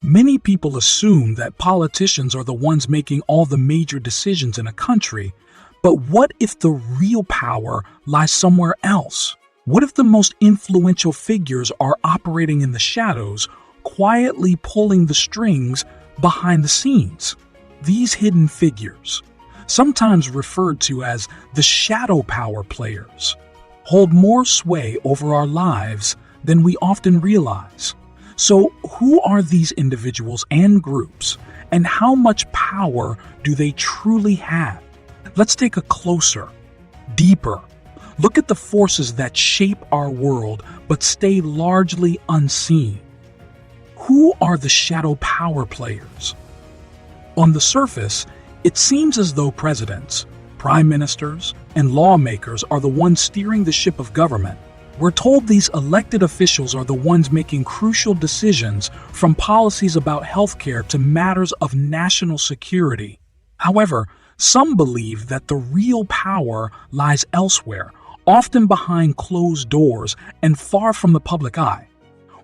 Many people assume that politicians are the ones making all the major decisions in a country, but what if the real power lies somewhere else? What if the most influential figures are operating in the shadows, quietly pulling the strings behind the scenes? These hidden figures, sometimes referred to as the shadow power players, hold more sway over our lives than we often realize. So, who are these individuals and groups, and how much power do they truly have? Let's take a closer, deeper look at the forces that shape our world but stay largely unseen. Who are the shadow power players? On the surface, it seems as though presidents, prime ministers, and lawmakers are the ones steering the ship of government. We're told these elected officials are the ones making crucial decisions, from policies about healthcare to matters of national security. However, some believe that the real power lies elsewhere, often behind closed doors and far from the public eye.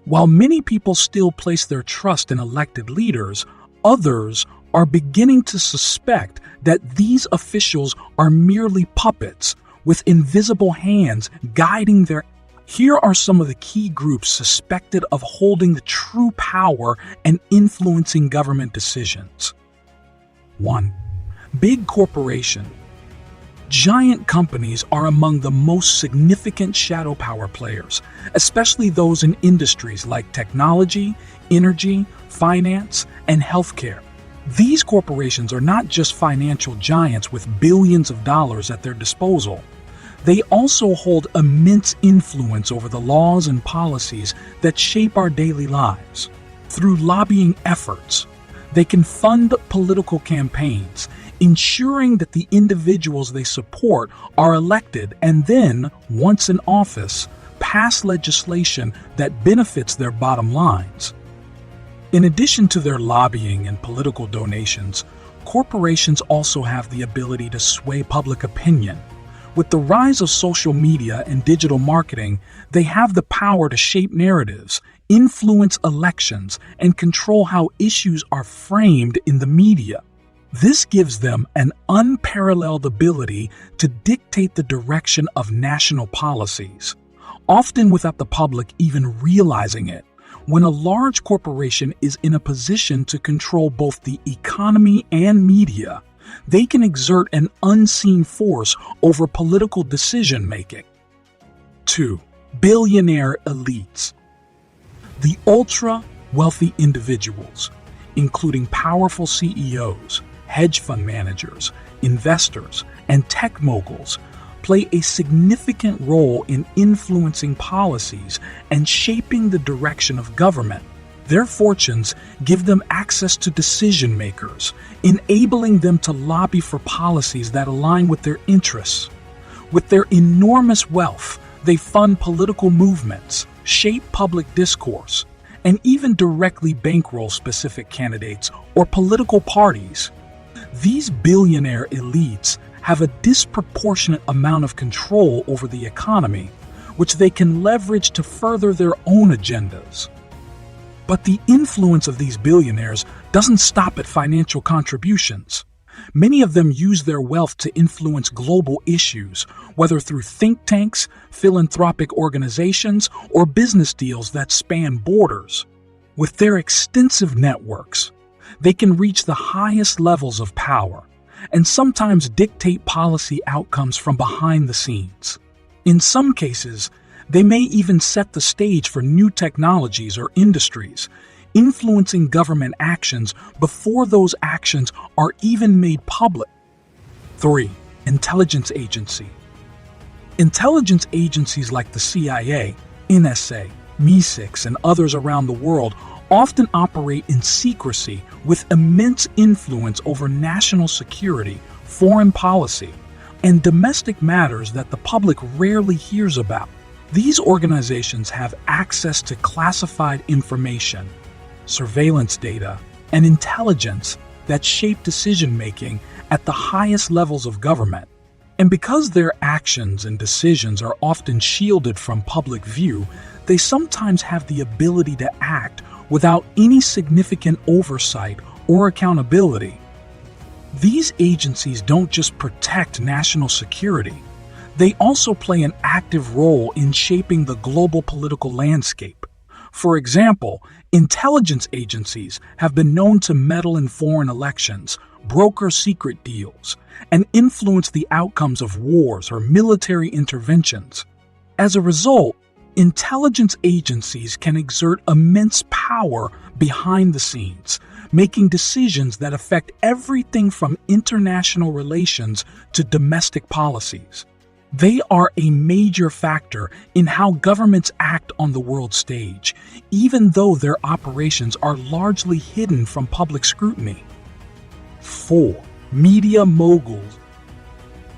While many people still place their trust in elected leaders, others are beginning to suspect that these officials are merely puppets with invisible hands guiding their. Here are some of the key groups suspected of holding the true power and influencing government decisions. 1. Big corporation. Giant companies are among the most significant shadow power players, especially those in industries like technology, energy, finance, and healthcare. These corporations are not just financial giants with billions of dollars at their disposal. They also hold immense influence over the laws and policies that shape our daily lives. Through lobbying efforts, they can fund political campaigns, ensuring that the individuals they support are elected and then, once in office, pass legislation that benefits their bottom lines. In addition to their lobbying and political donations, corporations also have the ability to sway public opinion. With the rise of social media and digital marketing, they have the power to shape narratives, influence elections, and control how issues are framed in the media. This gives them an unparalleled ability to dictate the direction of national policies, often without the public even realizing it. When a large corporation is in a position to control both the economy and media, they can exert an unseen force over political decision-making. 2. Billionaire elites. The ultra-wealthy individuals, including powerful CEOs, hedge fund managers, investors, and tech moguls, play a significant role in influencing policies and shaping the direction of government. Their fortunes give them access to decision makers, enabling them to lobby for policies that align with their interests. With their enormous wealth, they fund political movements, shape public discourse, and even directly bankroll specific candidates or political parties. These billionaire elites have a disproportionate amount of control over the economy, which they can leverage to further their own agendas. But the influence of these billionaires doesn't stop at financial contributions. Many of them use their wealth to influence global issues, whether through think tanks, philanthropic organizations, or business deals that span borders. With their extensive networks, they can reach the highest levels of power and sometimes dictate policy outcomes from behind the scenes. In some cases, they may even set the stage for new technologies or industries, influencing government actions before those actions are even made public. 3. Intelligence agency. Intelligence agencies like the CIA, NSA, MI6, and others around the world often operate in secrecy with immense influence over national security, foreign policy, and domestic matters that the public rarely hears about. These organizations have access to classified information, surveillance data, and intelligence that shape decision-making at the highest levels of government. And because their actions and decisions are often shielded from public view, they sometimes have the ability to act without any significant oversight or accountability. These agencies don't just protect national security, they also play an active role in shaping the global political landscape. For example, intelligence agencies have been known to meddle in foreign elections, broker secret deals, and influence the outcomes of wars or military interventions. As a result, intelligence agencies can exert immense power behind the scenes, making decisions that affect everything from international relations to domestic policies. They are a major factor in how governments act on the world stage, even though their operations are largely hidden from public scrutiny. 4. Media moguls.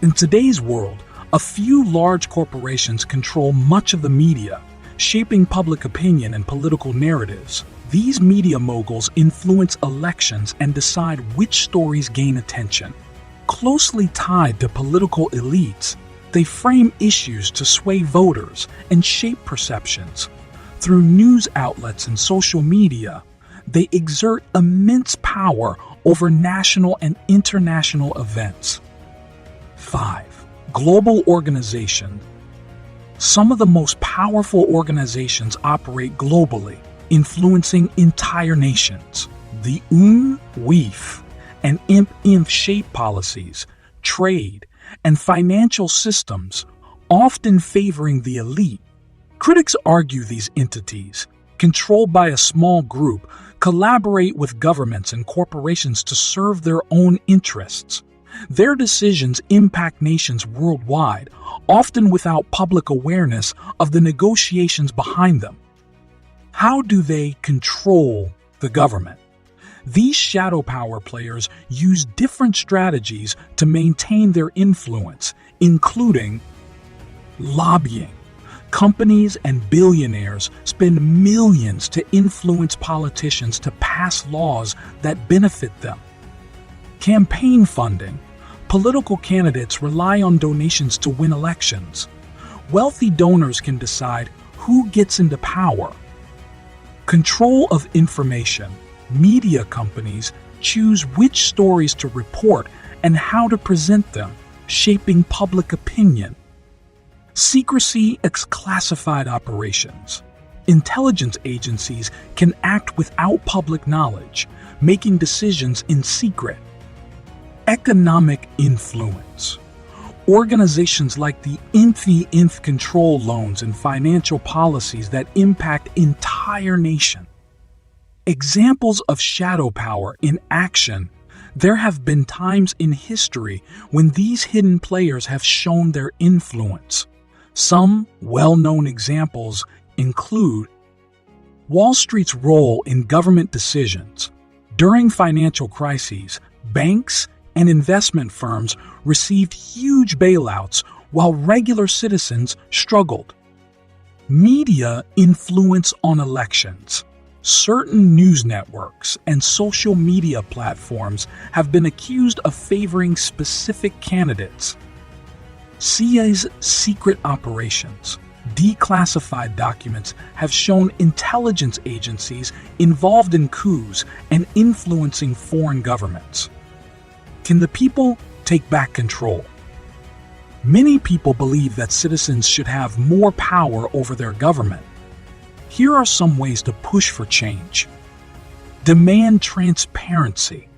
In today's world, a few large corporations control much of the media, shaping public opinion and political narratives. These media moguls influence elections and decide which stories gain attention. Closely tied to political elites, they frame issues to sway voters and shape perceptions. Through news outlets and social media, they exert immense power over national and international events. 5. Global organization. Some of the most powerful organizations operate globally, influencing entire nations. The WEF and IMF shape policies, trade, and financial systems, often favoring the elite. Critics argue these entities, controlled by a small group, collaborate with governments and corporations to serve their own interests. Their decisions impact nations worldwide, often without public awareness of the negotiations behind them. How do they control the government? These shadow power players use different strategies to maintain their influence, including lobbying. Companies and billionaires spend millions to influence politicians to pass laws that benefit them. Campaign funding. Political candidates rely on donations to win elections. Wealthy donors can decide who gets into power. Control of information. Media companies choose which stories to report and how to present them, shaping public opinion. Secrecy ex classified operations. Intelligence agencies can act without public knowledge, making decisions in secret. Economic influence. Organizations like the IMF control loans and financial policies that impact entire nations. Examples of shadow power in action. There have been times in history when these hidden players have shown their influence. Some well-known examples include Wall Street's role in government decisions. During financial crises, banks and investment firms received huge bailouts while regular citizens struggled. Media influence on elections. Certain news networks and social media platforms have been accused of favoring specific candidates. CIA's secret operations. Declassified documents have shown intelligence agencies involved in coups and influencing foreign governments. Can the people take back control? Many people believe that citizens should have more power over their government. Here are some ways to push for change. Demand transparency.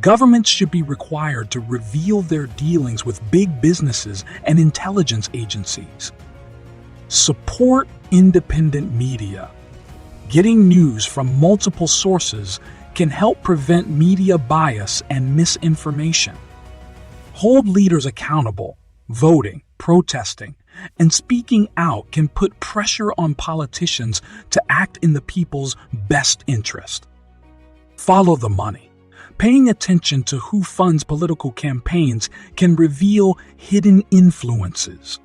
Governments should be required to reveal their dealings with big businesses and intelligence agencies. Support independent media. Getting news from multiple sources can help prevent media bias and misinformation. Hold leaders accountable. Voting, protesting, and speaking out can put pressure on politicians to act in the people's best interest. Follow the money. Paying attention to who funds political campaigns can reveal hidden influences.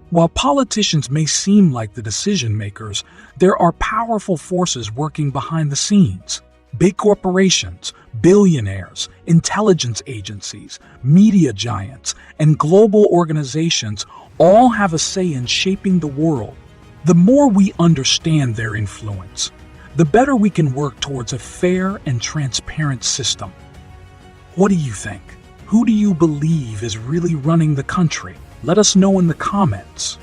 While politicians may seem like the decision makers, there are powerful forces working behind the scenes. Big corporations, billionaires, intelligence agencies, media giants, and global organizations all have a say in shaping the world. The more we understand their influence, the better we can work towards a fair and transparent system. What do you think? Who do you believe is really running the country? Let us know in the comments.